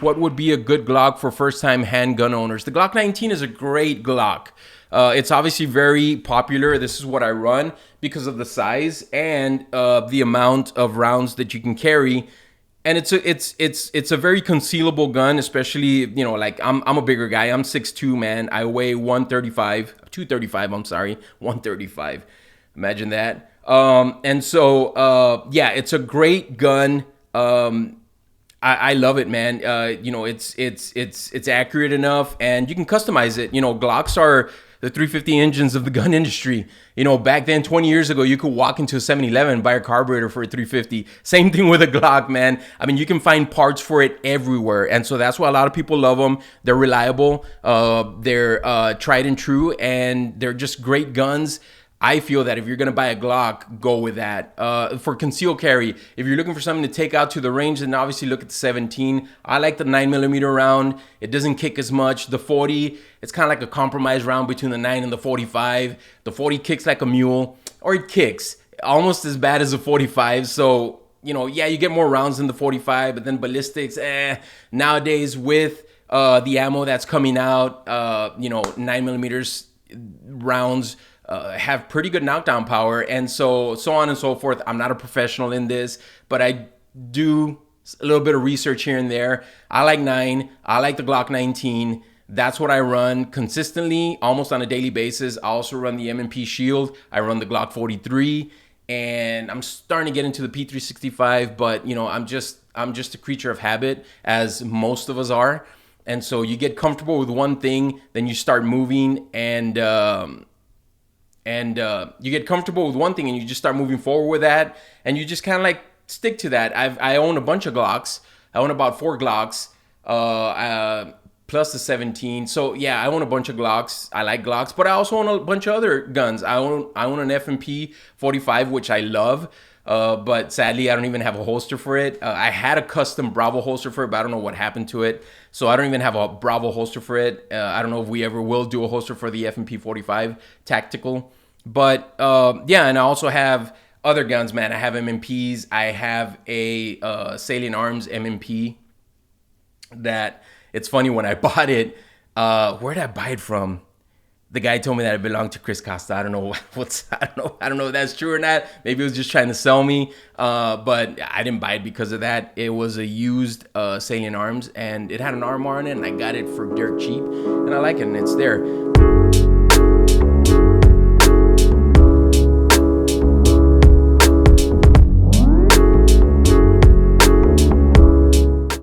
What would be a good Glock for first-time handgun owners? The Glock 19 is a great Glock. It's obviously very popular. This is what I run because of the size and the amount of rounds that you can carry. And it's a very concealable gun, especially, you know, like I'm a bigger guy. I'm 6'2", man. I weigh 235. I'm sorry, 135. Imagine that. And so yeah, it's a great gun. I love it, man. You know, it's accurate enough, and you can customize it. You know, Glocks are the 350 engines of the gun industry. You know, back then, 20 years ago, you could walk into a 7-Eleven and buy a carburetor for a 350. Same thing with a Glock, man. I mean, you can find parts for it everywhere, and so that's why a lot of people love them. They're reliable, they're tried and true, and they're just great guns. I feel that if you're gonna buy a Glock, go with that. For conceal carry, if you're looking for something to take out to the range, then obviously look at the 17. I like the 9mm round. It doesn't kick as much. The 40, it's kind of like a compromise round between the 9 and the 45. The 40 kicks like a mule, or it kicks almost as bad as the 45. So, you know, yeah, you get more rounds than the 45, but then ballistics, nowadays with the ammo that's coming out, you know, 9mm rounds have pretty good knockdown power, and so on and so forth. I'm not a professional in this, but I do a little bit of research here and there. I like 9. I like the Glock 19. That's what I run consistently, almost on a daily basis. I also run the M&P Shield. I run the Glock 43, and I'm starting to get into the P365. But you know, I'm just a creature of habit, as most of us are. And so you get comfortable with one thing, then you start moving, and you get comfortable with one thing and you just start moving forward with that, and you just kind of like stick to that. I own a bunch of Glocks. I own about 4 Glocks, plus the 17. So yeah, I own a bunch of Glocks. I like Glocks, but I also own a bunch of other guns. I own an F&P 45, which I love. But sadly, I don't even have a holster for it. I had a custom Bravo holster for it, but I don't know what happened to it. So I don't even have a Bravo holster for it. I don't know if we ever will do a holster for the F&P 45 tactical. But yeah, and I also have other guns, man. I have M&Ps. I have a Salient Arms M&P that, it's funny, when I bought it, where did I buy it from? The guy told me that it belonged to Chris Costa. I don't know I don't know if that's true or not. Maybe he was just trying to sell me. But I didn't buy it because of that. It was a used Salient Arms, and it had an armor on it, and I got it for dirt cheap, and I like it, and it's there.